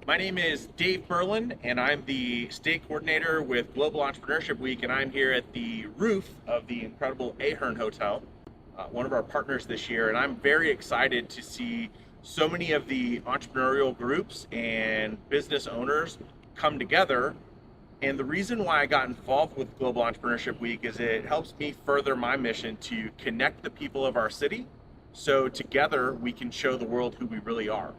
My name is Dave Berlin, and I'm the state coordinator with Global Entrepreneurship Week, and I'm here at the roof of the incredible Ahern Hotel, one of our partners this year, and I'm very excited to see so many of the entrepreneurial groups and business owners come together. And the reason why I got involved with Global Entrepreneurship Week is it helps me further my mission to connect the people of our city, so together we can show the world who we really are.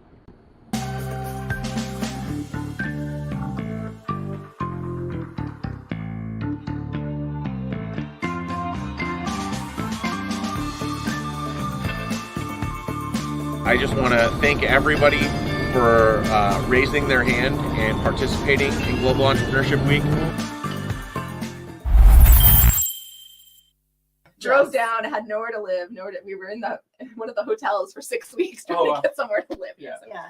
I just want to thank everybody for raising their hand and participating in Global Entrepreneurship Week. Drove down, had nowhere to live. We were in one of the hotels for 6 weeks trying to get somewhere to live.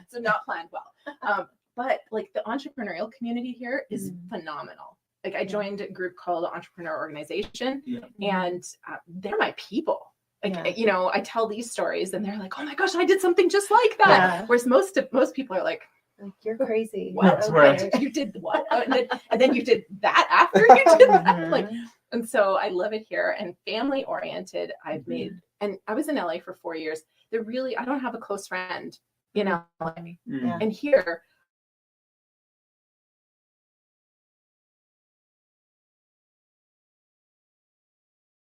So not planned well. But like the entrepreneurial community here is phenomenal. Like I joined a group called Entrepreneur Organization, and they're my people. Like, I tell these stories and they're like, oh my gosh, I did something just like that. Yeah. Whereas most people are like, you're crazy. What? Okay. You did what? And then you did that after you did that. And so I love it here and family oriented. I've made, and I was in LA for 4 years. I don't have a close friend in LA. And here,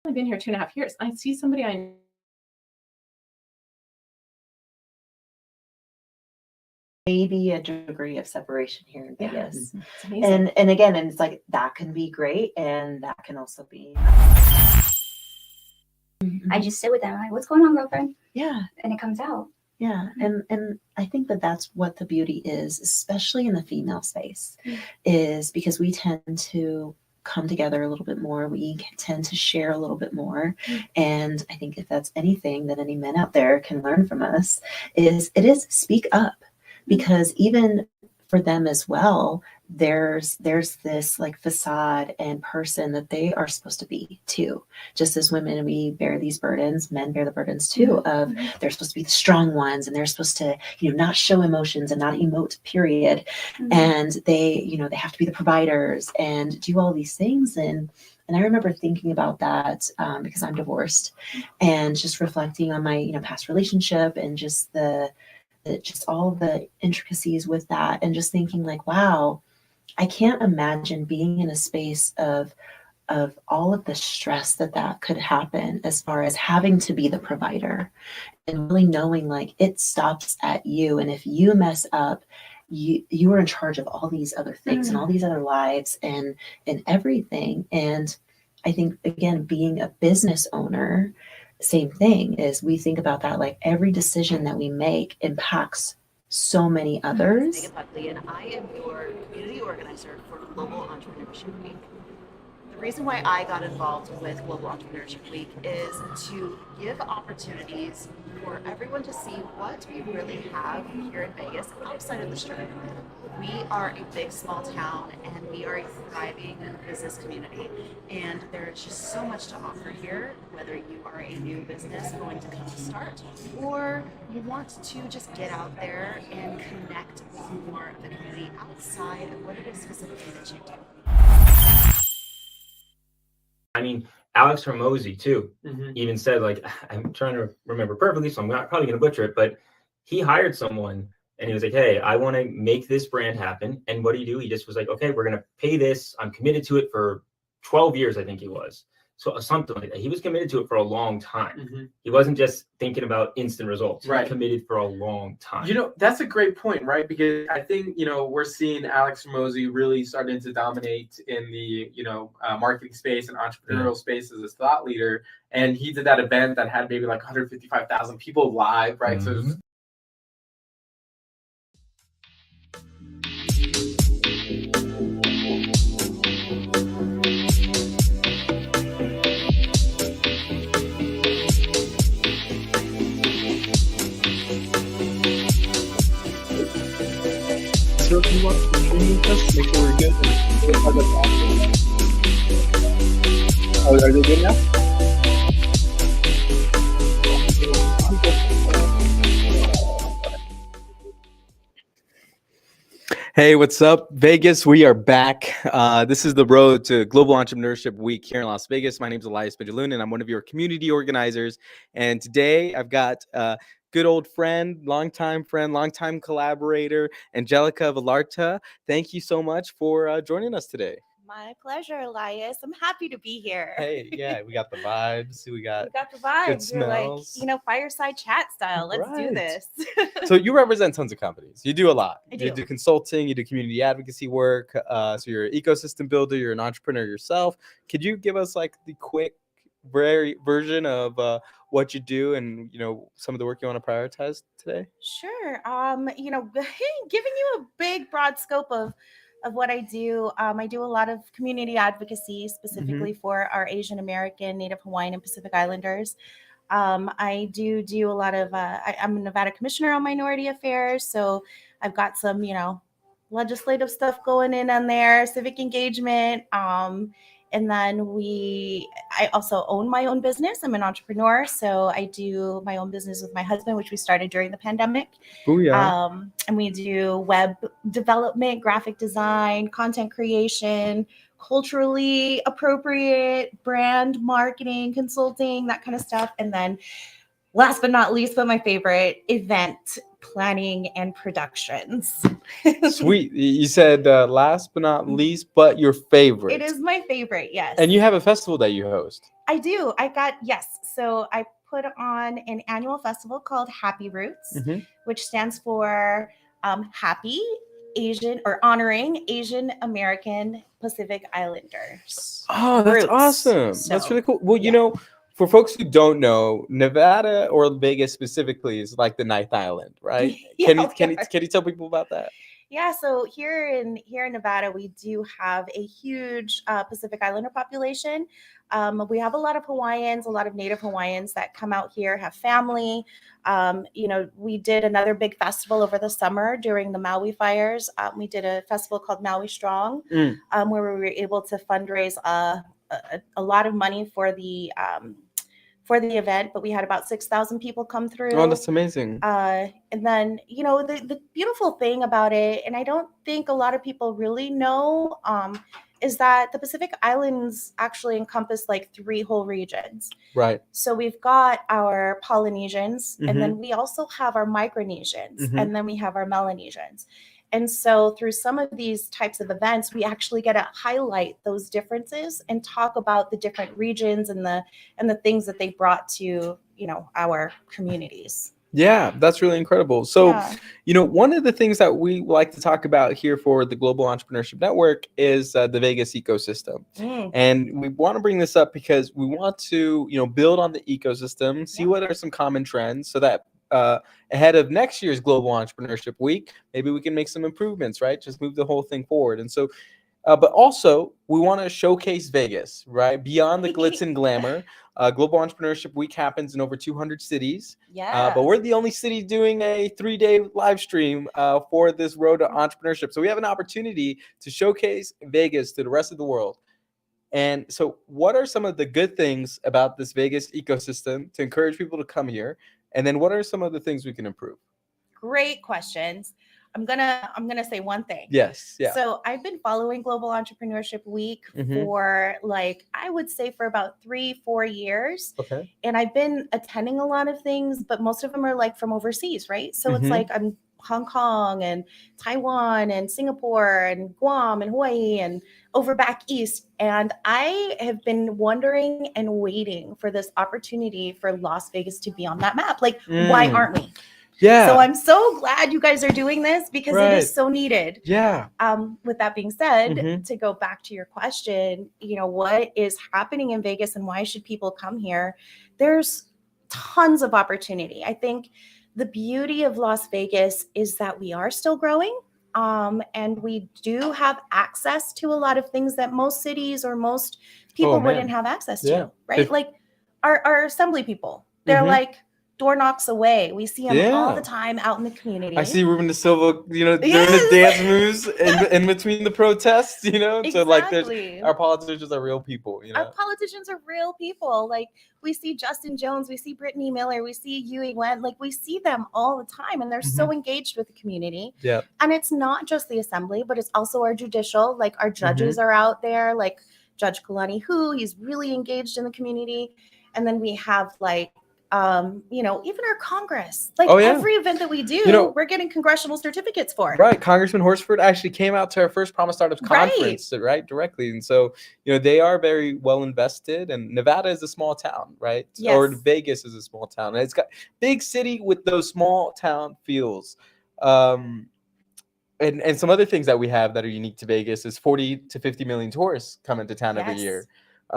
I've been here 2.5 years. I see somebody I maybe a degree of separation here in Vegas. And again, and it's like that can be great, and that can also be. I just sit with them. I'm like, what's going on, girlfriend? Yeah, and it comes out. Yeah, and I think that's what the beauty is, especially in the female space, is because we tend to come together a little bit more. We tend to share a little bit more. And I think if that's anything that any men out there can learn from us, is speak up, because even for them as well, there's this like facade and person that they are supposed to be too. Just as women, we bear these burdens, men bear the burdens too, of they're supposed to be the strong ones, and they're supposed to, not show emotions and not emote, period. And they, they have to be the providers and do all these things. And I remember thinking about that because I'm divorced, and just reflecting on my, past relationship and just just all the intricacies with that, and just thinking like, wow, I can't imagine being in a space of all of the stress that could happen, as far as having to be the provider and really knowing like it stops at you. And if you mess up, you are in charge of all these other things and all these other lives and everything. And I think, again, being a business owner, same thing, is we think about that, like every decision that we make impacts so many others. Megan Buckley, and I am your community organizer for Global Entrepreneurship Week. The reason why I got involved with Global Entrepreneurship Week is to give opportunities for everyone to see what we really have here in Vegas outside of the Strip. We are a big small town, and we are a thriving business community, and there's just so much to offer here, whether you are a new business going to come to start, or you want to just get out there and connect with more of the community outside of what it is specifically that you do. I mean, Alex Hormozy too even said, like, I'm trying to remember perfectly, so I'm not probably going to butcher it, but he hired someone and he was like, hey, I want to make this brand happen. And what do? He just was like, okay, we're going to pay this. I'm committed to it for 12 years, I think he was. So something like that. He was committed to it for a long time. He wasn't just thinking about instant results. He committed for a long time. That's a great point, right? Because I think, we're seeing Alex Hormozy really starting to dominate in the, marketing space and entrepreneurial space as a thought leader. And he did that event that had maybe like 155,000 people live, right? So it was So if you want to stream us, make sure we're good. Oh, are they good now? Hey, what's up, Vegas? We are back. This is the road to Global Entrepreneurship Week here in Las Vegas. My name is Elias Ballon, and I'm one of your community organizers. And today I've got good old friend, longtime collaborator, Angelica Villarta. Thank you so much for joining us today. My pleasure, Elias. I'm happy to be here. Hey, yeah, we got the vibes. We got the vibes. good We're like, smells. fireside chat style. Let's do Right. this. So you represent tons of companies. You do a lot. I You do. do consulting, you do community advocacy work. So you're an ecosystem builder, you're an entrepreneur yourself. Could you give us like the quick version of what you do and some of the work you want to prioritize today? Sure. Giving you a big broad scope of what I do. I do a lot of community advocacy specifically for our Asian American, Native Hawaiian, and Pacific Islanders. I do a lot of, I'm a Nevada Commissioner on Minority Affairs. So I've got some, legislative stuff going in on there, civic engagement. And then I also own my own business. I'm an entrepreneur. So I do my own business with my husband, which we started during the pandemic. Booyah. And we do web development, graphic design, content creation, culturally appropriate brand marketing, consulting, that kind of stuff. And then last but not least, but my favorite, event planning and productions. Sweet. You said last but not least, but your favorite. It is my favorite, yes. And you have a festival that you host. I do. So I put on an annual festival called Happy Roots, which stands for Happy Asian, or honoring Asian American Pacific Islanders. Oh, that's awesome. That's really cool. Well, for folks who don't know, Nevada or Vegas specifically is like the ninth island, right? Can you tell people about that? Yeah, so here in Nevada, we do have a huge Pacific Islander population. We have a lot of Hawaiians, a lot of Native Hawaiians that come out here, have family. We did another big festival over the summer during the Maui fires. We did a festival called Maui Strong, where we were able to fundraise a lot of money for the event, but we had about 6,000 people come through. Oh, that's amazing. And then, the beautiful thing about it, and I don't think a lot of people really know, is that the Pacific Islands actually encompass like 3 whole regions. Right. So we've got our Polynesians, and then we also have our Micronesians, and then we have our Melanesians. And so through some of these types of events, we actually get to highlight those differences and talk about the different regions and the things that they brought to, our communities. Yeah, that's really incredible. So, one of the things that we like to talk about here for the Global Entrepreneurship Network is the Vegas ecosystem. And we want to bring this up because we want to, build on the ecosystem, see what are some common trends so that ahead of next year's Global Entrepreneurship Week, maybe we can make some improvements, right? Just move the whole thing forward. And so, but also we want to showcase Vegas, right? Beyond the glitz and glamour. Global Entrepreneurship Week happens in over 200 cities. Yeah. But we're the only city doing a 3-day live stream for this road to entrepreneurship. So we have an opportunity to showcase Vegas to the rest of the world. And so what are some of the good things about this Vegas ecosystem to encourage people to come here? And then what are some of the things we can improve? Great questions. I'm gonna say one thing. Yes. Yeah. So I've been following Global Entrepreneurship Week for I would say for about 3-4 years. Okay. And I've been attending a lot of things, but most of them are like from overseas, right? So it's like I'm Hong Kong and Taiwan and Singapore and Guam and Hawaii and over back east. And I have been wondering and waiting for this opportunity for Las Vegas to be on that map. Like, why aren't we? Yeah. So I'm so glad you guys are doing this because it is so needed. Yeah. With that being said, to go back to your question, what is happening in Vegas and why should people come here? There's tons of opportunity. I think the beauty of Las Vegas is that we are still growing. And we do have access to a lot of things that most cities or most people wouldn't have access to, right? Like our assembly people, they're like, door knocks away. We see them all Yeah. the time out in the community. I see Ruben De Silva, doing Yes. the dance moves in between the protests, So like Exactly. our politicians are real people, Our politicians are real people. Like we see Justin Jones, we see Brittany Miller, we see Yui Wen, like we see them all the time, and they're so engaged with the community. Yeah. And it's not just the assembly, but it's also our judicial, like our judges are out there, like Judge Kalani he's really engaged in the community. And then we have like even our Congress, like every event that we do, we're getting congressional certificates for. Right. Congressman Horsford actually came out to our first Promise Startups conference, right? Directly. And so, they are very well invested, and Nevada is a small town, right? Yes. Or Vegas is a small town. And it's got big city with those small town feels. And some other things that we have that are unique to Vegas is 40 to 50 million tourists come into town every year. We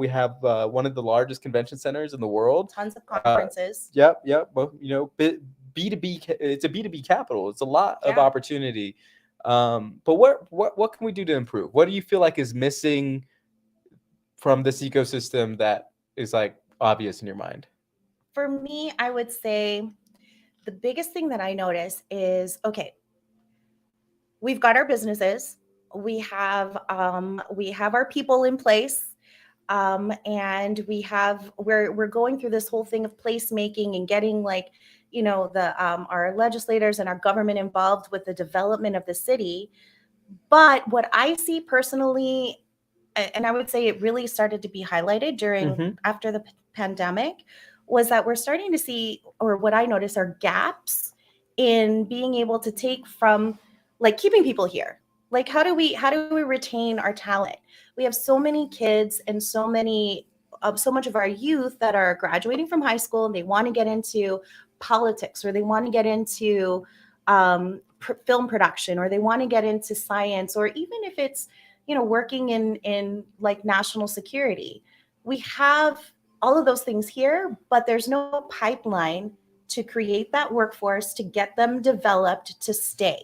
have one of the largest convention centers in the world. Tons of conferences. Yep. Well, B2B, it's a B2B capital. It's a lot of opportunity. But what can we do to improve? What do you feel like is missing from this ecosystem that is like obvious in your mind? For me, I would say the biggest thing that I notice is, okay, we've got our businesses. We have our people in place, and we're going through this whole thing of placemaking and getting our legislators and our government involved with the development of the city. But what I see personally, and I would say it really started to be highlighted after the pandemic, was that we're starting to see, or what I notice are gaps in being able to take from keeping people here. Like, how do we retain our talent? We have so many kids and so much of our youth that are graduating from high school and they want to get into politics, or they want to get into film production, or they want to get into science, or even if it's, working in like national security. We have all of those things here, but there's no pipeline to create that workforce to get them developed to stay.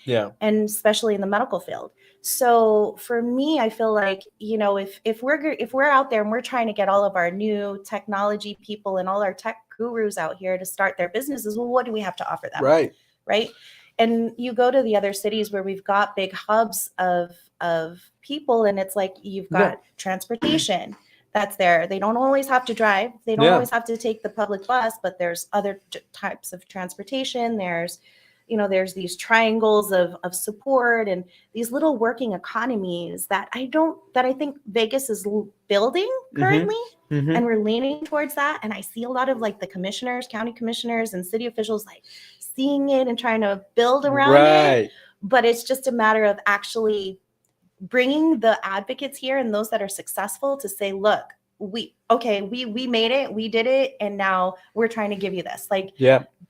Yeah. And especially in the medical field. So for me, I feel like, if we're out there and we're trying to get all of our new technology people and all our tech gurus out here to start their businesses, well, what do we have to offer them? Right. And you go to the other cities where we've got big hubs of people, and it's like you've got transportation that's there. They don't always have to drive. They don't always have to take the public bus, but there's other types of transportation. There's these triangles of support and these little working economies that I think Vegas is building currently. And we're leaning towards that. And I see a lot of the commissioners, county commissioners, and city officials seeing it and trying to build around it. But it's just a matter of actually bringing the advocates here and those that are successful to say, look, we made it, we did it, and now we're trying to give you this.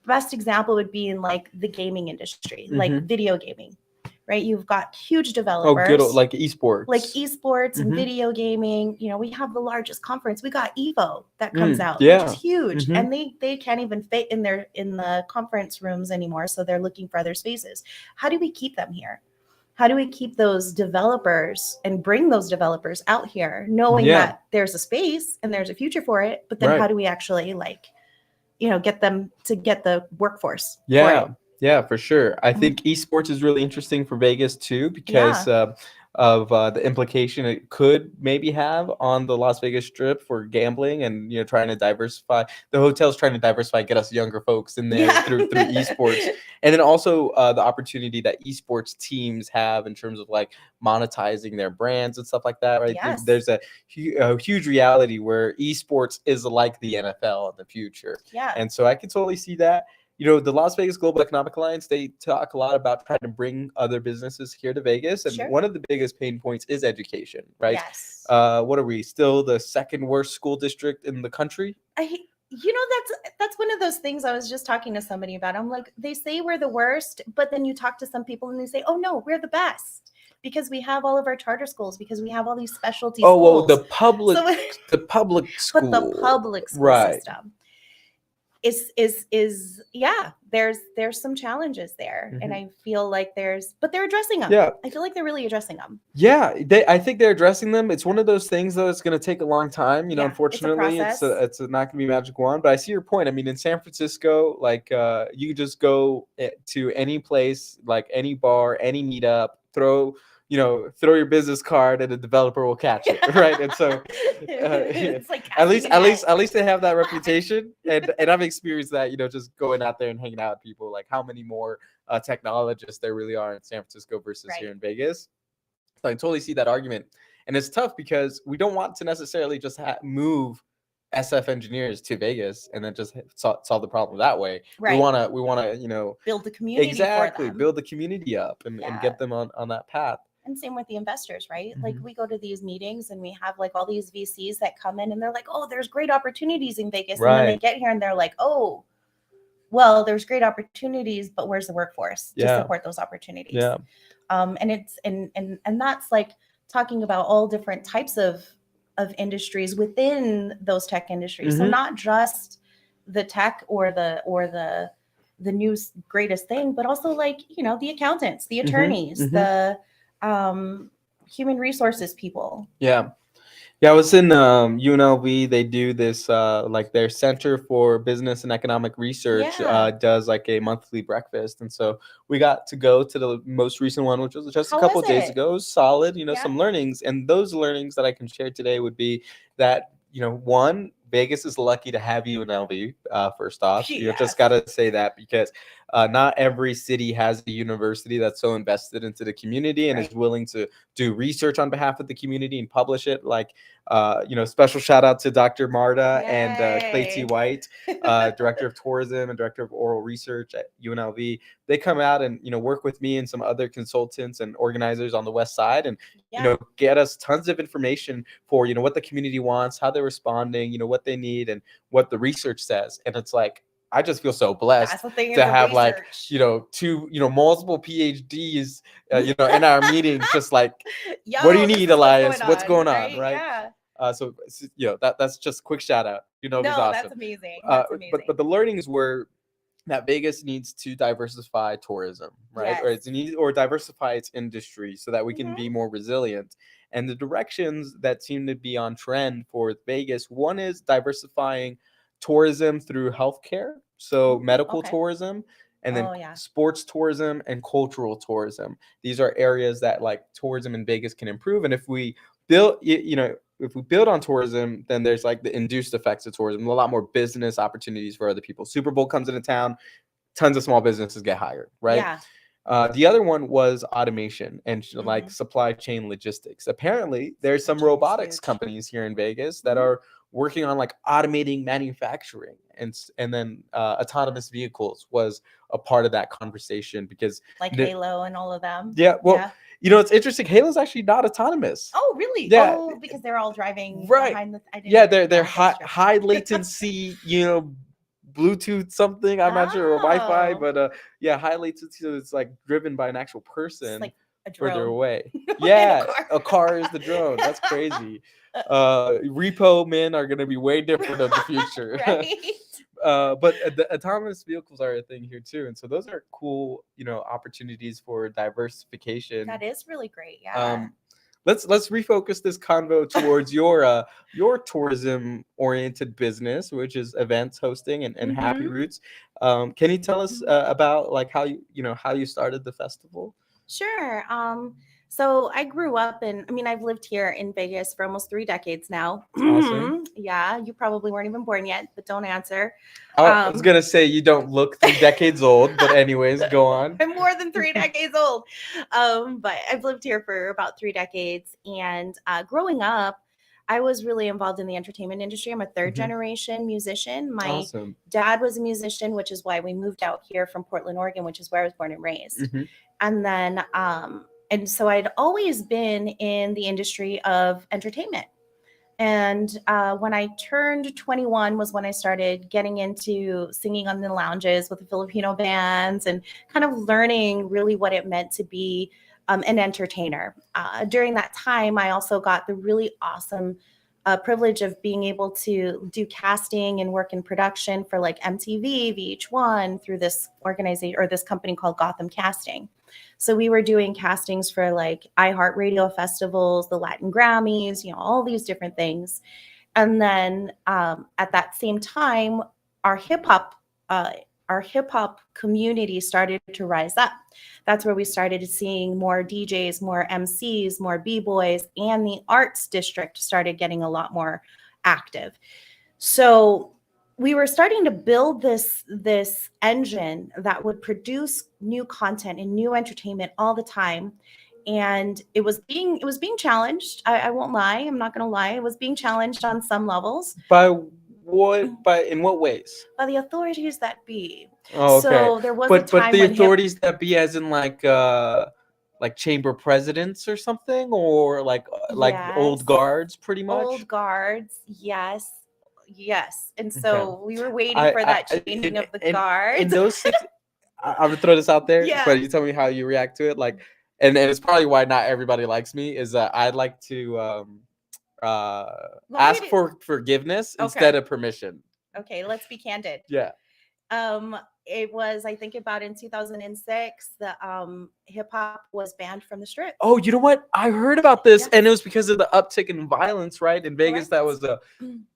Best example would be in the gaming industry, video gaming, right? You've got huge developers. Oh, good, like esports. And video gaming. We have the largest conference. We got Evo that comes out, yeah. which is huge, and they can't even fit in the conference rooms anymore, so they're looking for other spaces. How do we keep them here? How do we keep those developers and bring those developers out here, knowing that there's a space and there's a future for it, but then how do we actually get them to get the workforce? Yeah, for sure. I think esports is really interesting for Vegas too, because of the implication it could maybe have on the Las Vegas Strip for gambling, and trying to diversify. The hotel's trying to diversify, get us younger folks in there through esports, and then also the opportunity that esports teams have in terms of monetizing their brands and stuff like that. Right? Yes. There's a huge reality where esports is like the NFL in the future. Yeah. And so I can totally see that. The Las Vegas Global Economic Alliance, they talk a lot about trying to bring other businesses here to Vegas. And one of the biggest pain points is education, right? Yes. What are we, still the second worst school district in the country? That's one of those things I was just talking to somebody about. I'm like, they say we're the worst, but then you talk to some people and they say, oh no, we're the best. Because we have all of our charter schools, because we have all these specialty schools. Well, the public school. But the public school system. is yeah, there's some challenges there, and I feel like but they're addressing them. Yeah. I feel like they're really addressing them. Yeah, I think they're addressing them. It's one of those things though. It's going to take a long time. Unfortunately, it's not going to be a magic wand. But I see your point. I mean, in San Francisco, like you just go to any place, like any bar, any meetup, throw your business card, and a developer will catch it, right? And so, It's like at least they have that reputation, and I've experienced that. Just going out there and hanging out with people, like how many more technologists there really are in San Francisco versus here in Vegas. So I totally see that argument, and it's tough because we don't want to necessarily just move SF engineers to Vegas and then just solve the problem that way. Right. We want to build the community exactly for them. Build the community up and get them on that path. And same with the investors, right? Like we go to these meetings and we have like all these VCs that come in and they're like, oh, there's great opportunities in Vegas. Right. And then they get here and they're like, oh, well, there's great opportunities, but where's the workforce to support those opportunities? Yeah. And it's and that's like talking about all different types of industries within those tech industries. So not just the tech or the new greatest thing, but also like, the accountants, the attorneys, the human resources people. Yeah. I was in UNLV. They do this like their Center for Business and Economic Research does like a monthly breakfast, and so we got to go to the most recent one, which was just a couple of days ago. It was solid, some learnings, and those learnings that I can share today would be that one, Vegas is lucky to have UNLV. First off, you just gotta say that because not every city has a university that's so invested into the community and is willing to do research on behalf of the community and publish it. Like, special shout out to Dr. Marta and Clay T. White, Director of Tourism and Director of Oral Research at UNLV. They come out and, work with me and some other consultants and organizers on the West Side and, get us tons of information for, what the community wants, how they're responding, what they need and what the research says. And it's like, I just feel so blessed to have like, two, multiple PhDs, in our meetings, just like, what do you need, Elias? What's going on? Right. Yeah. So that's just a quick shout out. No, awesome. That's amazing. That's amazing. But the learnings were that Vegas needs to diversify tourism, right? Yes. Or diversify its industry so that we can be more resilient. And the directions that seem to be on trend for Vegas, one is diversifying tourism through healthcare, so medical tourism, and then sports tourism and cultural tourism. These are areas that like tourism in Vegas can improve. And if we build, if we build on tourism, then there's like the induced effects of tourism, a lot more business opportunities for other people. Super Bowl comes into town, tons of small businesses get hired, right? Yeah. The other one was automation and like supply chain logistics. Apparently, there's some robotics companies here in Vegas that are working on like automating manufacturing, and then autonomous vehicles was a part of that conversation because like Halo and all of them. Yeah. Well, it's interesting. Halo's actually not autonomous. Oh, really? Yeah. Oh, because they're all driving behind the. They're high latency. Bluetooth something. I'm not sure, or Wi-Fi, but high latency. So it's like driven by an actual person. It's like further away. Yeah, a car is the drone. That's crazy. Repo men are going to be way different in the future. Right. But the autonomous vehicles are a thing here too, and so those are cool, opportunities for diversification. That is really great. Yeah. Let's refocus this convo towards your tourism oriented business, which is events hosting and Happy Roots. Can you tell us about like how you started the festival? Sure. So I grew up I've lived here in Vegas for almost 3 decades now. Awesome. Yeah, you probably weren't even born yet, but don't answer. I was gonna say you don't look 3 decades old, but anyways, go on. I'm more than 3 decades old. But I've lived here for about 3 decades. And growing up, I was really involved in the entertainment industry. I'm a 3rd generation musician. My dad was a musician, which is why we moved out here from Portland, Oregon, which is where I was born and raised. And then and so I'd always been in the industry of entertainment. And when I turned 21 was when I started getting into singing on the lounges with the Filipino bands and kind of learning really what it meant to be an entertainer. During that time, I also got the really awesome privilege of being able to do casting and work in production for like MTV, VH1 through this organization or this company called Gotham Casting. So we were doing castings for like iHeartRadio festivals, the Latin Grammys, you know, all these different things. And then at that same time, our hip hop community started to rise up. That's where we started seeing more DJs, more MCs, more B-boys, and the arts district started getting a lot more active. So we were starting to build this engine that would produce new content and new entertainment all the time. And it was being challenged. I won't lie. I'm not going to lie. It was being challenged on some levels. In what ways? By the authorities that be. Oh, okay. So there was a time but the when authorities that be, as in like chamber presidents or something, or like old guards, pretty much. Old guards, yes. And so we were waiting for that changing of the guards. In those I'm gonna throw this out there, Yeah. but you tell me how you react to it. Like, and it's probably why not everybody likes me. Is I'd like to ask for forgiveness instead of permission. Okay, let's be candid. Yeah. It was, I think, about in 2006, the hip hop was banned from the strip. Oh, you know what? I heard about this, and it was because of the uptick in violence, right? In Vegas, that was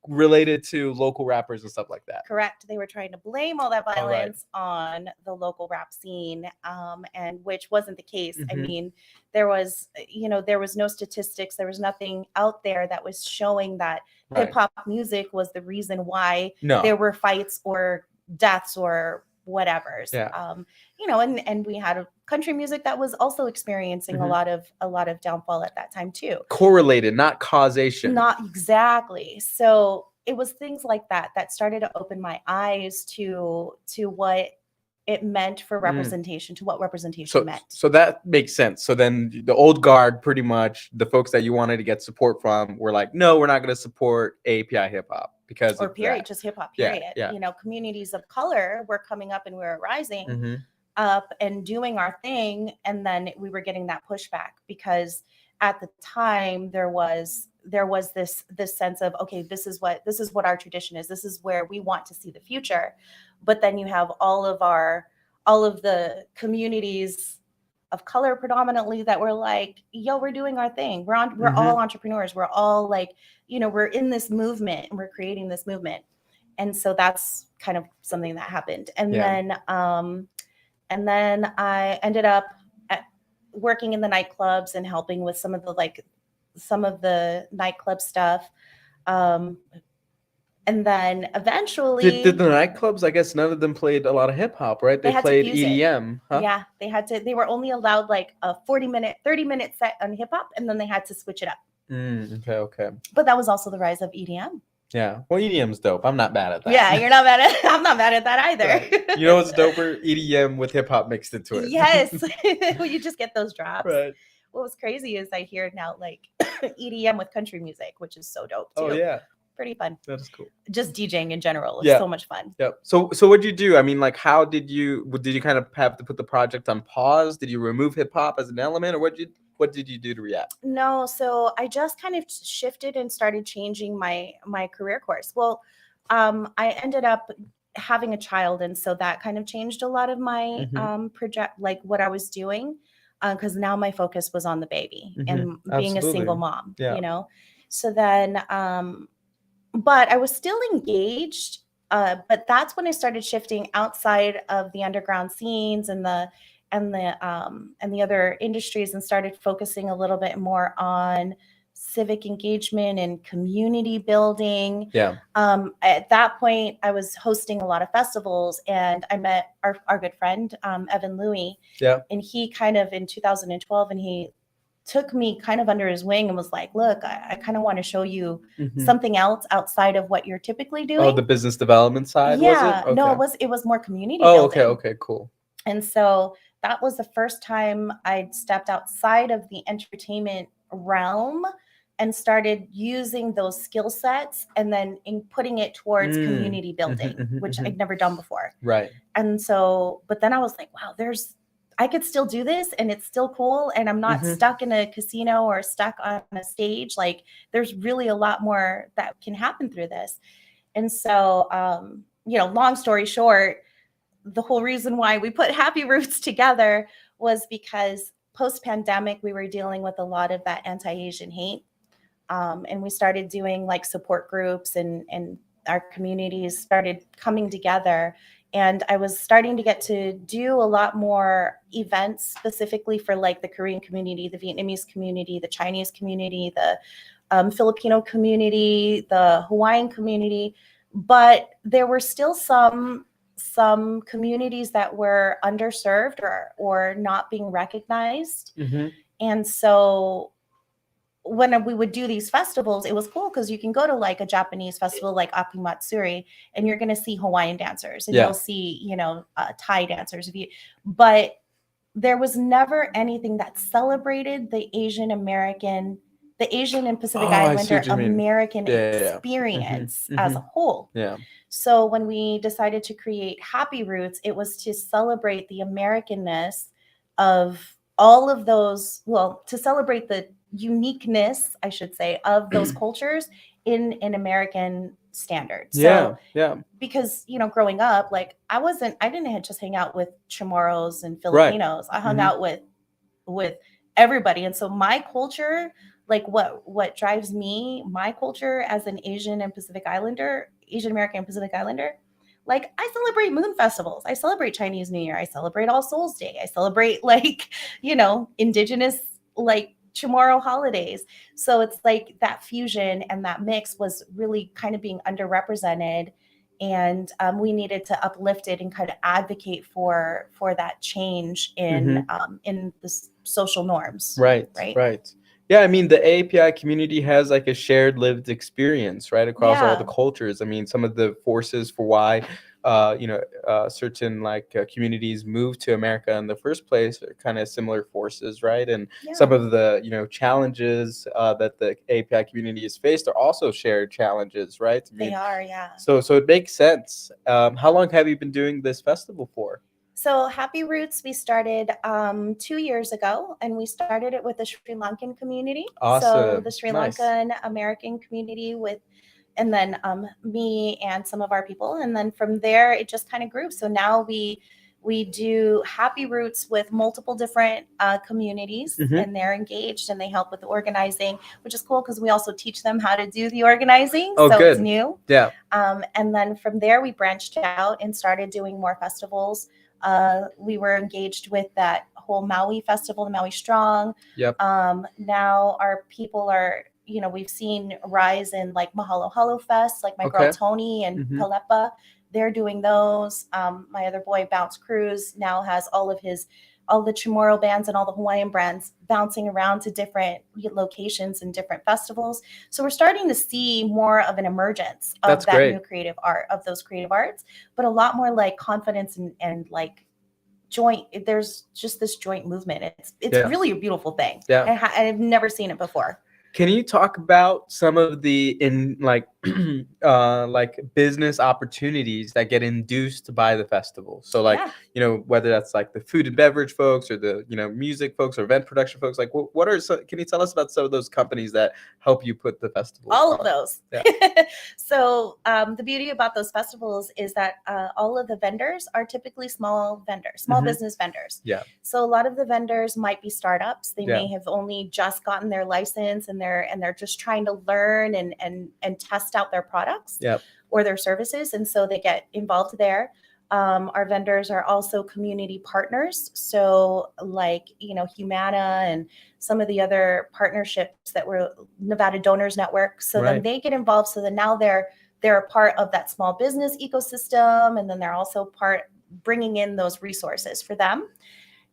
related to local rappers and stuff like that. Correct. They were trying to blame all that violence on the local rap scene, and which wasn't the case. I mean, there was no statistics. There was nothing out there that was showing that hip hop music was the reason why there were fights or deaths or whatever's. And we had a country music that was also experiencing a lot of downfall at that time too. Correlated, not causation. Not exactly. So it was things like that started to open my eyes to what it meant for representation, to what representation meant. So that makes sense. So then the old guard, pretty much the folks that you wanted to get support from were like, no, we're not going to support AAPI hip hop because or period, just hip hop, period. Yeah. You know, communities of color were coming up and we were rising up and doing our thing. And then we were getting that pushback because at the time there was this sense of, okay, this is what our tradition is. This is where we want to see the future. But then you have all of the communities of color predominantly that were like, yo, we're doing our thing. We're all entrepreneurs. We're all like, we're in this movement and we're creating this movement. And so that's kind of something that happened. And then I ended up working in the nightclubs and helping with some of the nightclub stuff. And then eventually did the nightclubs, I guess none of them played a lot of hip hop, right? They played EDM. Huh? Yeah, they were only allowed like a 30-minute set on hip hop, and then they had to switch it up. Okay. But that was also the rise of EDM. Yeah. Well, EDM's dope. I'm not bad at that. Yeah, you're not bad at I'm not bad at that either. Right. You know what's doper? EDM with hip hop mixed into it. Yes. You just get those drops. Right. What was crazy is I hear now like EDM with country music, which is so dope too. Oh yeah. Pretty fun. That is cool. Just DJing in general is so much fun. Yep. So what'd you do? I mean, like, how did you kind of have to put the project on pause? Did you remove hip hop as an element, or what did you do to react? No, so I just kind of shifted and started changing my career course. Well, I ended up having a child, and so that kind of changed a lot of my project, like what I was doing, because now my focus was on the baby and being a single mom. So then. But I was still engaged, but that's when I started shifting outside of the underground scenes and the other industries and started focusing a little bit more on civic engagement and community building. Yeah. At that point, I was hosting a lot of festivals, and I met our good friend Evan Louie. Yeah. And he kind of in 2012, and he took me kind of under his wing and was like, look, I kind of want to show you something else outside of what you're typically doing. Oh, the business development side? Yeah. Was it? Okay. No, it was more community building. Okay, cool. And so that was the first time I'd stepped outside of the entertainment realm and started using those skill sets and then putting it towards community building, which I'd never done before. Right. And so, but then I was like, wow, I could still do this and it's still cool, and I'm not stuck in a casino or stuck on a stage. Like, there's really a lot more that can happen through this. And so, long story short, the whole reason why we put Happy Roots together was because post-pandemic, we were dealing with a lot of that anti-Asian hate. And we started doing like support groups, and our communities started coming together. And I was starting to get to do a lot more events specifically for like the Korean community, the Vietnamese community, the Chinese community, the Filipino community, the Hawaiian community. But there were still some communities that were underserved or not being recognized. And so when we would do these festivals, it was cool because you can go to like a Japanese festival like Akimatsuri, and you're going to see Hawaiian dancers, and you'll see, Thai dancers. But there was never anything that celebrated the Asian and Pacific Islander American experience as a whole. So when we decided to create Happy Roots, it was to celebrate the Americanness of all of those, to celebrate the uniqueness, I should say, of those cultures in American standards. Because, growing up, like I didn't just hang out with Chamorros and Filipinos. I hung out with everybody. And so my culture, like what drives me, my culture as an Asian American and Pacific Islander, like I celebrate moon festivals. I celebrate Chinese New Year. I celebrate All Souls Day. I celebrate indigenous Chamorro holidays. So it's like that fusion and that mix was really kind of being underrepresented. And we needed to uplift it and kind of advocate for that change in the social norms. Right. Yeah, I mean, the AAPI community has like a shared lived experience, right, across all the cultures. I mean, some of the forces for why, certain communities moved to America in the first place are kind of similar forces, right? And some of the, challenges that the AAPI community has faced are also shared challenges, right? I mean, they are, yeah. So it makes sense. How long have you been doing this festival for? So Happy Roots, we started 2 years ago, and we started it with the Sri Lankan community. Awesome. So the Sri Lankan American community and then me and some of our people. And then from there, it just kind of grew. So now we do Happy Roots with multiple different communities, and they're engaged and they help with the organizing, which is cool because we also teach them how to do the organizing. Oh, so good. It's new. Yeah. And then from there, we branched out and started doing more festivals. We were engaged with that whole Maui festival, the Maui Strong. Yep. Now our people are, we've seen a rise in like Mahalo Halo Fest, like my girl Tony and Palepa. They're doing those. My other boy, Bounce Cruz, now has all the Chamorro bands and all the Hawaiian brands bouncing around to different locations and different festivals. So we're starting to see more of an emergence of new creative art, of those creative arts, but a lot more like confidence and like joint. There's just this joint movement. It's really a beautiful thing. Yeah. I've never seen it before. Can you talk about some of the business opportunities that get induced by the festival? So whether that's like the food and beverage folks or the music folks or event production folks, like what are can you tell us about some of those companies that help you put the festival all on? Of those. Yeah. So the beauty about those festivals is that all of the vendors are typically small business vendors. Yeah. So a lot of the vendors might be startups. They may have only just gotten their license and they're just trying to learn and test out their products or their services. And so they get involved there. Our vendors are also community partners. So like, Humana and some of the other partnerships that were Nevada Donors Network. So then they get involved. So then now they're a part of that small business ecosystem. And then they're also bringing in those resources for them.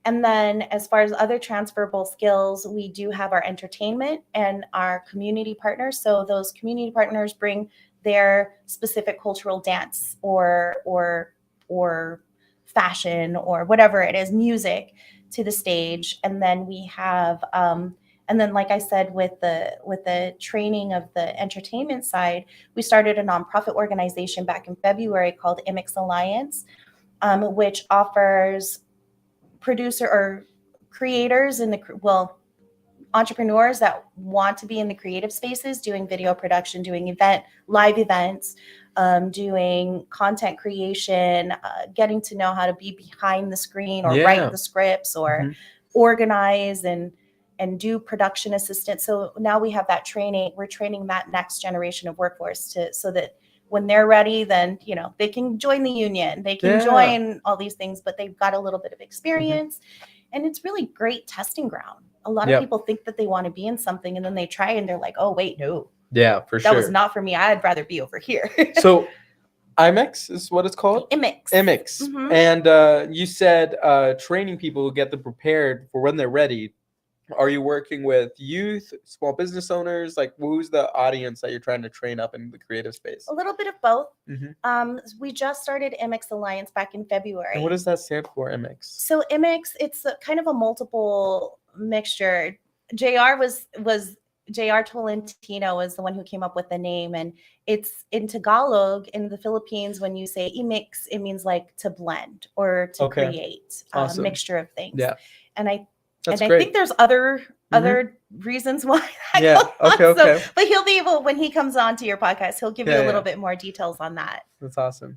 And then as far as other transferable skills, we do have our entertainment and our community partners. So those community partners bring their specific cultural dance or fashion or whatever it is, music to the stage. And then we have, and then like I said, with the training of the entertainment side, we started a nonprofit organization back in February called IMIX Alliance, which offers producer or creators in the entrepreneurs that want to be in the creative spaces, doing video production, doing live events, doing content creation, getting to know how to be behind the screen or write the scripts or organize and do production assistant. So now we have that training. We're training that next generation of workforce so that when they're ready, then, they can join the union, they can join all these things, but they've got a little bit of experience. And it's really great testing ground. A lot of people think that they want to be in something and then they try and they're like, oh, wait, no. Yeah, for sure. That was not for me. I'd rather be over here. So IMEX is what it's called? IMEX. IMEX. And you said training people, get them prepared for when they're ready. Are you working with youth, small business owners? Like, who's the audience that you're trying to train up in the creative space? A little bit of both. We just started IMEX Alliance back in February. And what does that stand for, IMEX? So IMEX, it's kind of a multiple mixture. JR Tolentino was the one who came up with the name, and it's in Tagalog in the Philippines. When you say IMEX, it means like to blend or to create a mixture of things. Yeah. And I think there's other reasons why. Okay. But he'll be able, when he comes on to your podcast, he'll give you a little bit more details on that. That's awesome.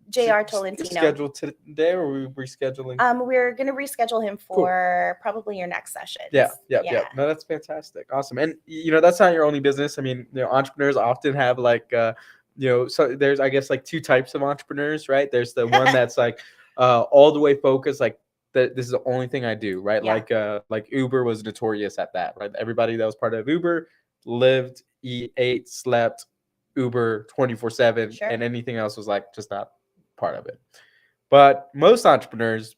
JR Tolentino. Scheduled today, or are we rescheduling? We're going to reschedule him for probably your next session. Yeah. No, that's fantastic. Awesome. And that's not your only business. I mean, entrepreneurs often have like so there's, I guess, like two types of entrepreneurs, right? There's the one that's like all the way focused, like that this is the only thing I do, right? Yeah. Like Uber was notorious at that, right? Everybody that was part of Uber lived, ate, slept Uber 24/7, and anything else was like just not part of it. But most entrepreneurs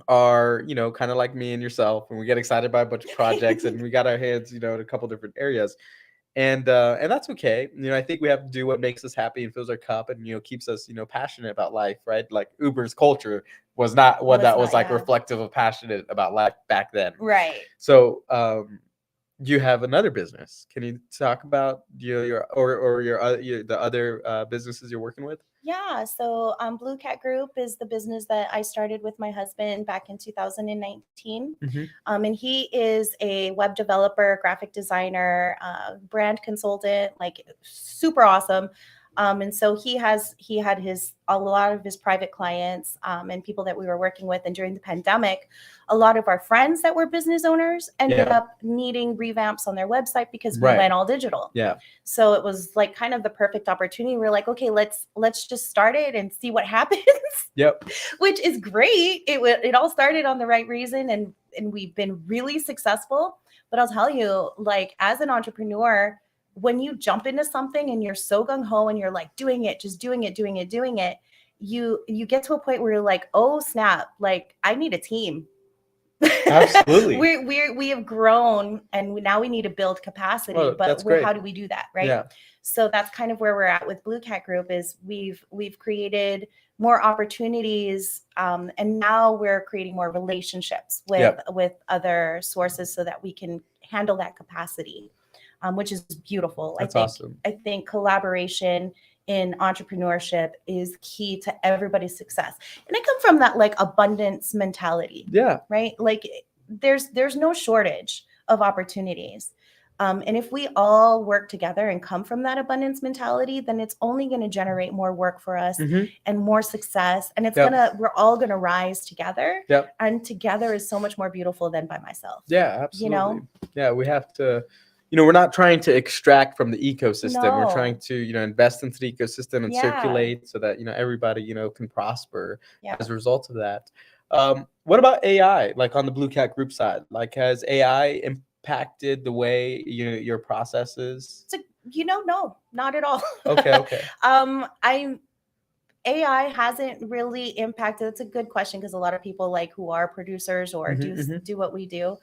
are, kind of like me and yourself, and we get excited by a bunch of projects and we got our hands, in a couple different areas. And that's okay. I think we have to do what makes us happy and fills our cup and, keeps us, passionate about life, right? Like Uber's culture was not what that was like reflective of passionate about life back then. Right. So, you have another business. Can you talk about the other businesses you're working with? Yeah. So Blue Cat Group is the business that I started with my husband back in 2019. And he is a web developer, graphic designer, brand consultant, like super awesome. And so he had a lot of his private clients and people that we were working with. And during the pandemic, a lot of our friends that were business owners ended up needing revamps on their website because we went all digital. Yeah. So it was like kind of the perfect opportunity. We're like, okay, let's just start it and see what happens. Yep. Which is great. It all started on the right reason, and we've been really successful. But I'll tell you, like, as an entrepreneur, when you jump into something and you're so gung-ho and you're like doing it, you get to a point where you're like, oh snap, like I need a team. Absolutely. we have grown and now we need to build capacity, but how do we do that? Right. Yeah. So that's kind of where we're at with Blue Cat Group is we've created more opportunities. And now we're creating more relationships with other sources so that we can handle that capacity. Which is beautiful. That's awesome. I think collaboration in entrepreneurship is key to everybody's success. And I come from that like abundance mentality. Yeah. Right. Like there's no shortage of opportunities. And if we all work together and come from that abundance mentality, then it's only going to generate more work for us and more success. And we're all going to rise together. Yep. And together is so much more beautiful than by myself. Yeah, absolutely. Yeah, we have to, we're not trying to extract from the ecosystem. No. We're trying to, invest into the ecosystem and circulate so that, everybody, can prosper as a result of that. What about AI, like on the Blue Cat Group side? Like, has AI impacted the way your processes? No, not at all. Okay. AI hasn't really impacted. It's a good question because a lot of people like who are producers or do what we do.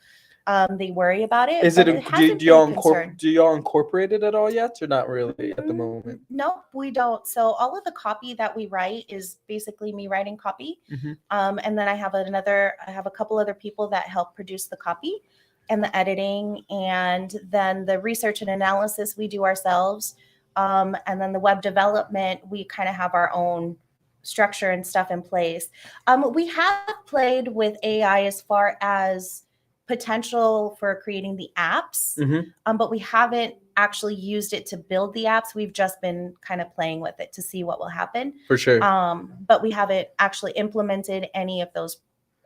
They worry about it. Do y'all incorporate it at all yet, or not really at the moment? No, we don't. So all of the copy that we write is basically me writing copy. And then I have a couple other people that help produce the copy and the editing, and then the research and analysis we do ourselves. And then the web development, we kind of have our own structure and stuff in place. We have played with AI as far as potential for creating the apps, but we haven't actually used it to build the apps. We've just been kind of playing with it to see what will happen. For sure. But we haven't actually implemented any of those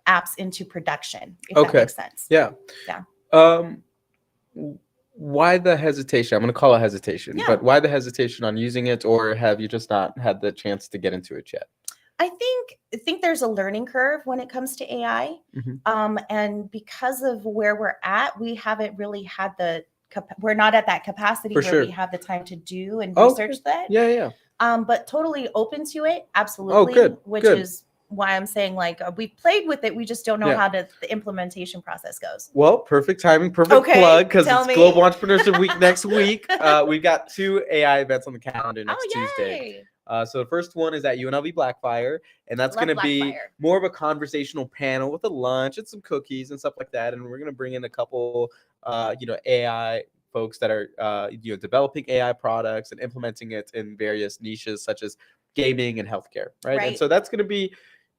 apps into production, if that makes sense. Yeah. Yeah. Why the hesitation? I'm going to call it hesitation, Yeah. but why the hesitation on using it, or have you just not had the chance to get into it yet? I think there's a learning curve when it comes to AI. And because of where we're at, we haven't really had we're not at that capacity where we have the time to do and research that. Yeah. But totally open to it. Absolutely. Good. Which Good. is why I'm saying like we've played with it. We just don't know how the implementation process goes. Well, perfect timing, perfect plug, because it's me. Global Entrepreneurship Week next week. We've got 2 AI events on the calendar next Tuesday. So the first one is at UNLV Blackfire, and that's going to be more of a conversational panel with a lunch and some cookies and stuff like that. And we're going to bring in a couple, AI folks that are, developing AI products and implementing it in various niches such as gaming and healthcare, right? And so that's going to be,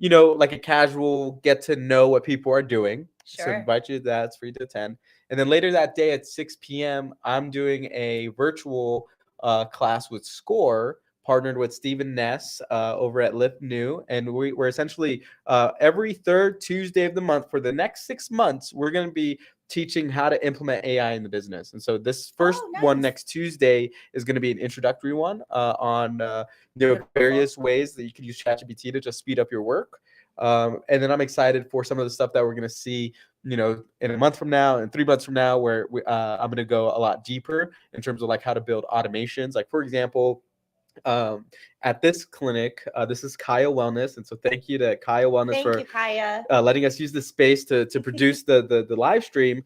like a casual get to know what people are doing. Sure. So invite you to that. It's free to attend. And then later that day at 6 p.m., I'm doing a virtual class with SCORE, partnered with Stephen Ness over at Lift New. And we're essentially every third Tuesday of the month for the next 6 months, we're going to be teaching how to implement AI in the business. And so this first one next Tuesday is going to be an introductory one on various ways that you can use ChatGPT to just speed up your work. And then I'm excited for some of the stuff that we're going to see, in a month from now and 3 months from now, where I'm going to go a lot deeper in terms of like how to build automations. Like, for example, at this clinic, this is Kaya Wellness, and so thank you to Kaya Wellness for letting us use the space to produce the live stream.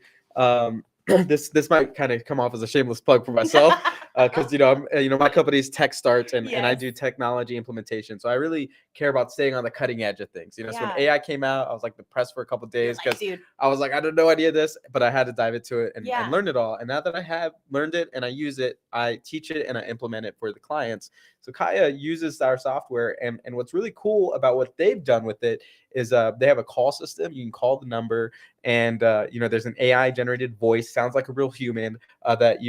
This might kind of come off as a shameless plug for myself, because my company's Tech Starts, and I do technology implementation, so I really care about staying on the cutting edge of things. So when AI came out, I was like depressed for a couple of days because I was like, I had no idea this, but I had to dive into it and learn it all. And now that I have learned it and I use it, I teach it and I implement it for the clients. So Kaya uses our software, and what's really cool about what they've done with it is they have a call system. You can call the number, and there's an AI generated voice, sounds like a real human, that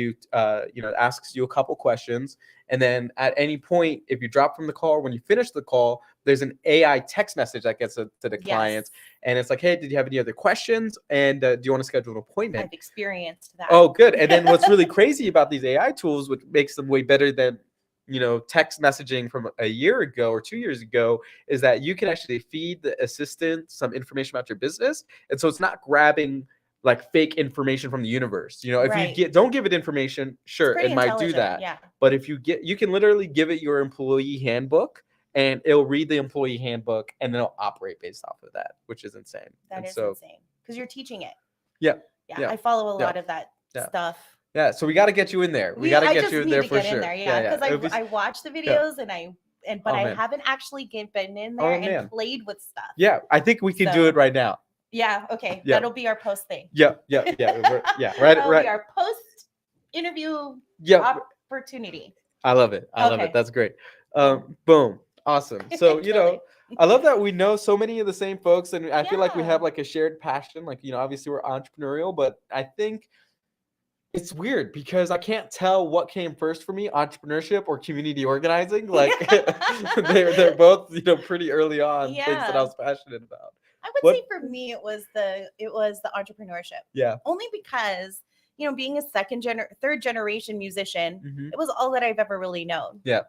asks you a couple questions. And then at any point, if you drop from the call, when you finish the call, there's an AI text message that gets to the clients, and it's like, hey, did you have any other questions? And do you want to schedule an appointment? I've experienced that. Oh, good. And then what's really crazy about these AI tools, which makes them way better than text messaging from a year ago or 2 years ago, is that you can actually feed the assistant some information about your business. And so it's not grabbing like fake information from the universe. If you don't give it information, sure, it might do that. Yeah. But if you can literally give it your employee handbook, and it'll read the employee handbook, and then it'll operate based off of that, which is insane. That is insane, because you're teaching it. Yeah. I follow a lot of that stuff. Yeah, so we got to get you in there. We got to get you in there for sure. Because I watch the videos but I haven't actually been in there and played with stuff. Yeah, I think we can do it right now. Yeah. Okay. Yeah. That'll be our post thing. Yeah. Right. That'll be our post interview opportunity. I love it. I love it. That's great. Boom. Awesome. So I love that we know so many of the same folks, and I feel like we have like a shared passion. Like obviously we're entrepreneurial, but I think it's weird because I can't tell what came first for me, entrepreneurship or community organizing. Like they're both, pretty early on things that I was passionate about. I would say for me, it was the entrepreneurship. Yeah. Only because, being a third generation musician, it was all that I've ever really known. Yeah.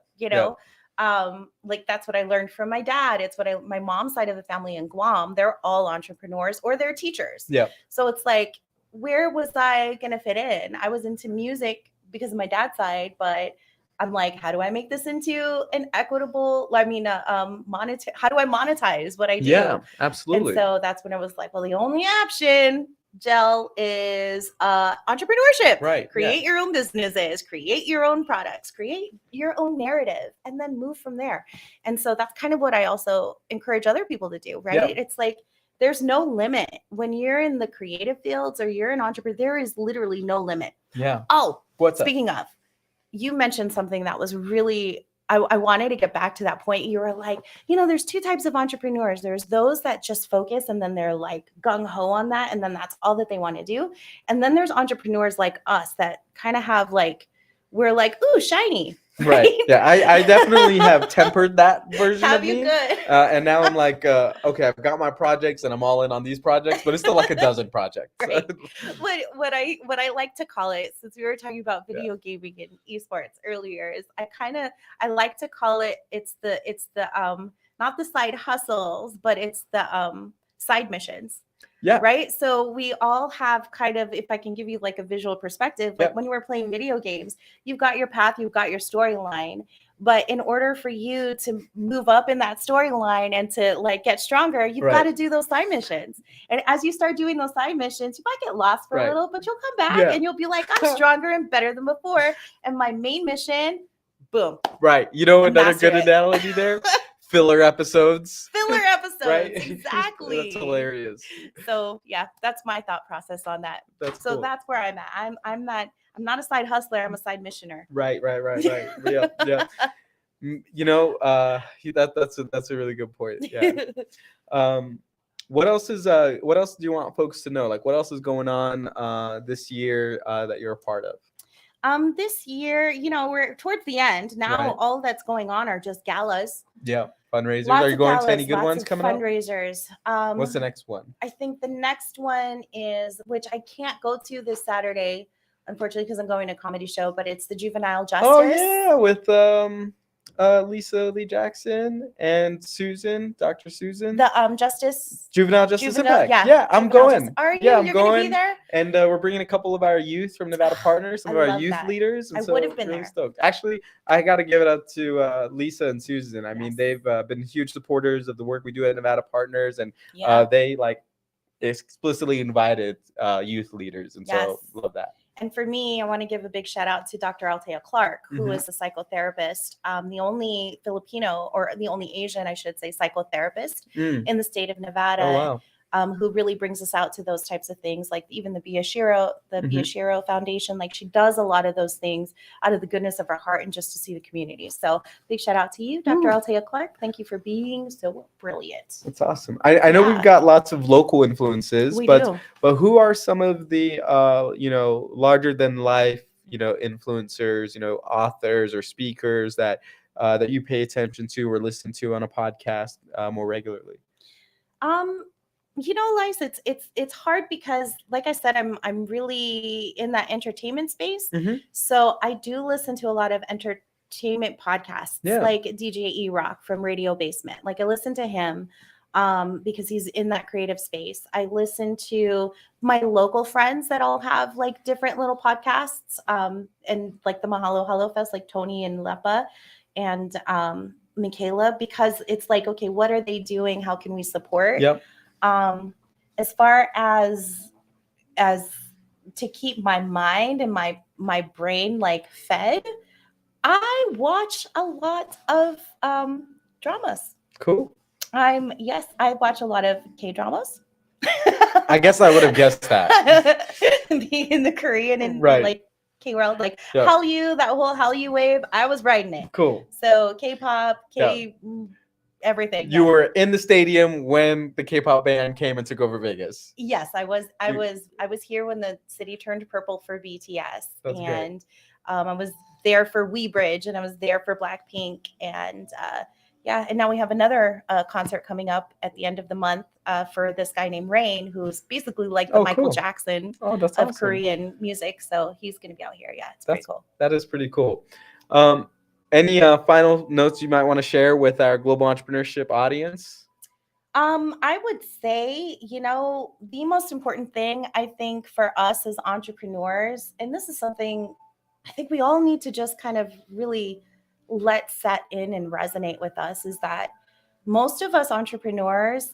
Like that's what I learned from my dad. It's what my mom's side of the family in Guam, they're all entrepreneurs or they're teachers. Yeah. So it's like, where was I going to fit in? I was into music because of my dad's side, but I'm like, how do I make this into an equitable, how do I monetize what I do? Yeah, absolutely. And so that's when I was like, well, the only option, Jel, is entrepreneurship. Right. Create your own businesses, create your own products, create your own narrative, and then move from there. And so that's kind of what I also encourage other people to do, right? Yeah. It's like, there's no limit when you're in the creative fields or you're an entrepreneur. There is literally no limit. Yeah. Oh, what's speaking of, you mentioned something that was really I wanted to get back to that point. You were like, there's two types of entrepreneurs. There's those that just focus and then they're like gung ho on that. And then that's all that they want to do. And then there's entrepreneurs like us that kind of have like, we're like, ooh, shiny. Right. Yeah. I definitely have tempered that version Have of you me. good? And now I'm like, okay, I've got my projects and I'm all in on these projects, but it's still like a dozen projects. Right. What I like to call it, since we were talking about video gaming and esports earlier, is I like to call it, it's the not the side hustles, but it's the side missions. Yeah. Right. So we all have kind of, if I can give you like a visual perspective, like when you were playing video games, you've got your path, you've got your storyline. But in order for you to move up in that storyline and to like get stronger, you've got to do those side missions. And as you start doing those side missions, you might get lost for a little, but you'll come back and you'll be like, I'm stronger and better than before. And my main mission, boom. Right. You know, another good analogy there. Filler episodes. Right? Exactly. That's hilarious. So yeah, that's my thought process on that. That's so cool. That's where I'm at. I'm not a side hustler. I'm a side missioner. Right. Yeah. That's a really good point. Yeah. What else do you want folks to know? Like, what else is going on this year that you're a part of? This year, we're towards the end now. Right. All that's going on are just galas. Yeah, fundraisers. Are you going to any good ones coming up? Fundraisers. What's the next one? I think the next one is, which I can't go to this Saturday, unfortunately, because I'm going to a comedy show. But it's the Juvenile Justice. Oh yeah, with Lisa Lee Jackson and Dr. Susan. The Juvenile Justice Impact. Yeah, I'm going. Are you? Yeah, I'm You're going. Gonna be there? And we're bringing a couple of our youth from Nevada Partners, some of our youth leaders. And I would have been really there. Stoked. Actually, I got to give it up to Lisa and Susan. I mean, they've been huge supporters of the work we do at Nevada Partners, and they like explicitly invited youth leaders, and so love that. And for me, I want to give a big shout out to Dr. Althea Clark, who is a psychotherapist, the only Filipino, or the only Asian, I should say, psychotherapist in the state of Nevada. Oh, wow. Who really brings us out to those types of things, like even the Biyashiro Foundation. Like, she does a lot of those things out of the goodness of her heart and just to see the community. So big shout out to you, Dr. Althea Clark. Thank you for being so brilliant. That's awesome. I know we've got lots of local influences, but who are some of the larger than life influencers, authors or speakers that you pay attention to or listen to on a podcast more regularly? Elias, it's hard because, like I said, I'm really in that entertainment space. So I do listen to a lot of entertainment podcasts, like DJ E-Rock from Radio Basement. Like, I listen to him because he's in that creative space. I listen to my local friends that all have like different little podcasts, and like the Mahalo Hello Fest, like Tony and Lepa and Michaela, because it's like, okay, what are they doing? How can we support? As far as to keep my mind and my brain like fed, I watch a lot of dramas. Cool. I watch a lot of K-dramas. I guess I would have guessed that. Being in the Korean and like K-world, like Hallyu, that whole Hallyu wave, I was riding it. Cool. So K-pop, everything. You were in the stadium when the K-pop band came and took over Vegas. Yes, I was here when the city turned purple for BTS. That's and I was there for Weebridge, and I was there for Blackpink, and and now we have another concert coming up at the end of the month for this guy named Rain, who's basically like the Michael Jackson of awesome. Korean music. So he's going to be out here. Yeah, it's pretty cool. That is pretty cool. Any final notes you might want to share with our Global Entrepreneurship audience? I would say, the most important thing, I think, for us as entrepreneurs, and this is something I think we all need to just kind of really let set in and resonate with us, is that most of us entrepreneurs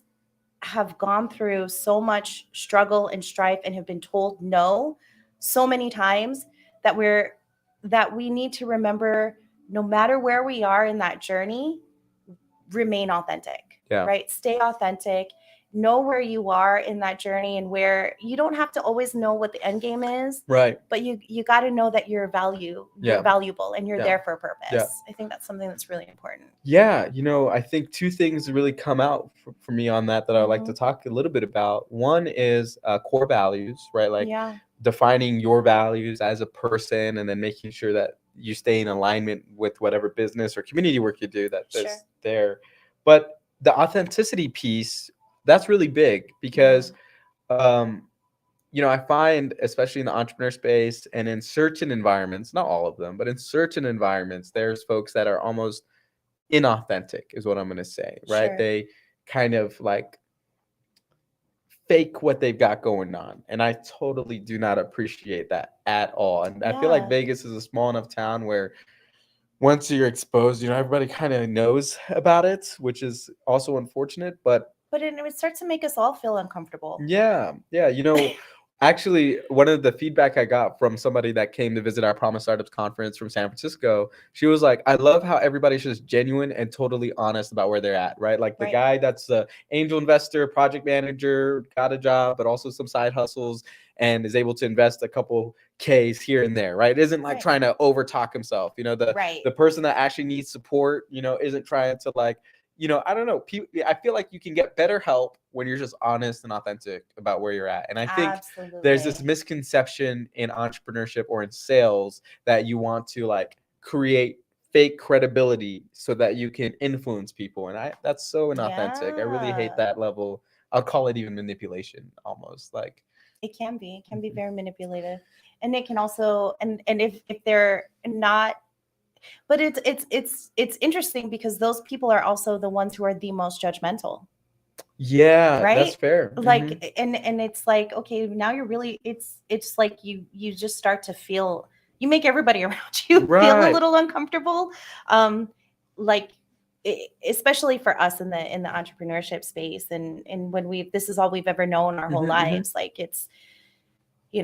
have gone through so much struggle and strife and have been told no so many times that we need to remember, no matter where we are in that journey, remain authentic, right? Stay authentic know where you are in that journey, and where you don't have to always know what the end game is, Right. but you got to know that you're valuable, and you're there for a purpose. Yeah. I think that's something that's really important. Yeah, I think two things really come out for me on that I'd like to talk a little bit about. One is core values, right? Like defining your values as a person, and then making sure that you stay in alignment with whatever business or community work you do that's there. But the authenticity piece, that's really big, because I find, especially in the entrepreneur space and in certain environments, not all of them, but in certain environments, there's folks that are almost inauthentic, is what I'm going to say, right? Sure. They kind of like fake what they've got going on. And I totally do not appreciate that at all. And I feel like Vegas is a small enough town where once you're exposed, everybody kind of knows about it, which is also unfortunate, but it starts to make us all feel uncomfortable. Yeah. Actually, one of the feedback I got from somebody that came to visit our Promise Startups conference from San Francisco, she was like, I love how everybody's just genuine and totally honest about where they're at, right? Like the guy that's an angel investor, project manager, got a job, but also some side hustles, and is able to invest a couple Ks here and there, right? Isn't like trying to overtalk himself. The person that actually needs support, isn't trying to like, I don't know. I feel like you can get better help when you're just honest and authentic about where you're at. And I think there's this misconception in entrepreneurship or in sales that you want to like create fake credibility so that you can influence people. And that's so inauthentic. I really hate that level. I'll call it even manipulation almost. Like it can be very manipulative. And it can also, and if they're not, but it's interesting because those people are also the ones who are the most judgmental. Yeah, right. That's fair. Like, and it's like, okay, now you're really, it's like you just start to feel, you make everybody around you feel a little uncomfortable. Especially for us in the entrepreneurship space, and when this is all we've ever known our whole lives. Like it's, we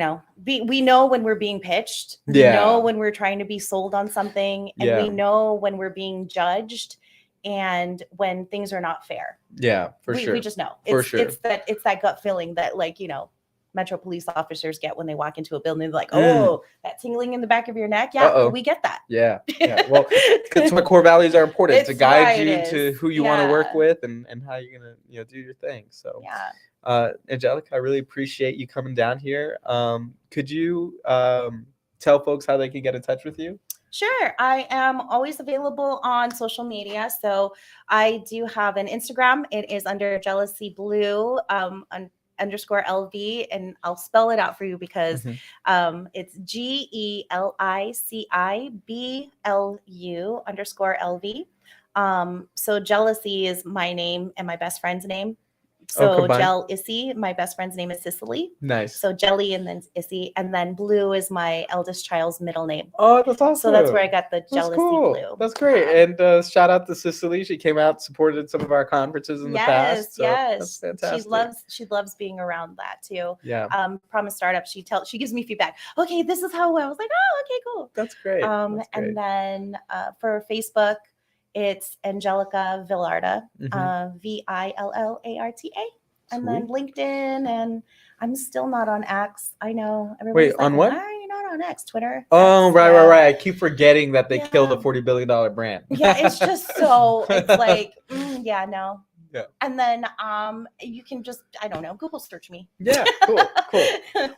know when we're being pitched, we know when we're trying to be sold on something, and we know when we're being judged and when things are not fair. Yeah, for sure. We just know. It's that gut feeling that Metro police officers get when they walk into a building. They're like, oh, that tingling in the back of your neck. Yeah, we get that. Yeah. Well, because my core values are important to guide you to who you want to work with and how you're going to, do your thing. So Angelica, I really appreciate you coming down here. Could you tell folks how they can get in touch with you? Sure. I am always available on social media. So I do have an Instagram. It is under Jealousy Blue _LV, and I'll spell it out for you because it's GELICIBLU _LV. So Jealousy is my name and my best friend's name. So Issy, my best friend's name is Cicely. Nice. So Jelly and then Issy, and then Blue is my eldest child's middle name. Oh, that's awesome. So that's where I got the Jealousy Blue. That's great. And shout out to Cicely. She came out, supported some of our conferences in the past. So that's fantastic. She loves being around that too. Yeah. Promise Startup. She gives me feedback. Okay, this is how I was like, oh, okay, cool. That's great. And then for Facebook, it's Angelica Villarta, VILLARTA. And then LinkedIn, and I'm still not on X. I know. Wait, on what? Why are you not on X? Twitter? Oh, X, right. I keep forgetting that they killed a $40 billion brand. Yeah, it's just so, it's like, no. Yeah. And then you can just, I don't know, Google search me. Yeah, cool.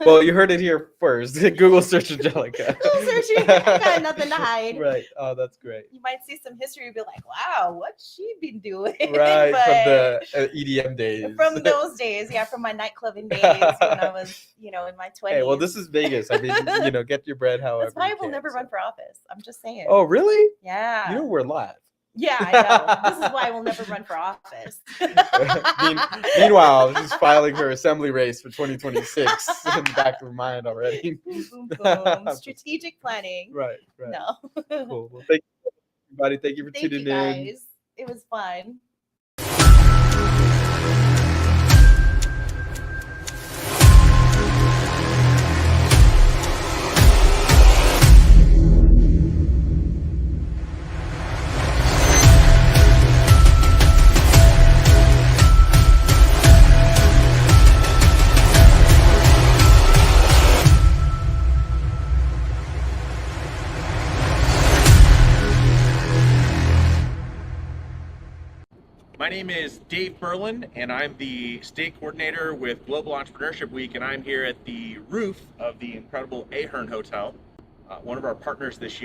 Well, you heard it here first. Google search Angelica. Google search me. I got nothing to hide. Right. Oh, that's great. You might see some history and be like, wow, what's she been doing? Right, from the EDM days. From those days, from my nightclubbing days when I was, in my 20s. Hey, well, this is Vegas. I mean, get your bread however. That's why I will never run for office. I'm just saying. Oh, really? Yeah. We're live. Yeah, I know. This is why I will never run for office. Meanwhile, she's filing her assembly race for 2026 in the back of her mind already. Boom, boom. Strategic planning. Right. No. Cool. Well, thank you, everybody. Thank you for tuning in. Thank you, guys. It was fun. My name is Dave Berlin, and I'm the state coordinator with Global Entrepreneurship Week, and I'm here at the roof of the incredible Ahern Hotel, one of our partners this year.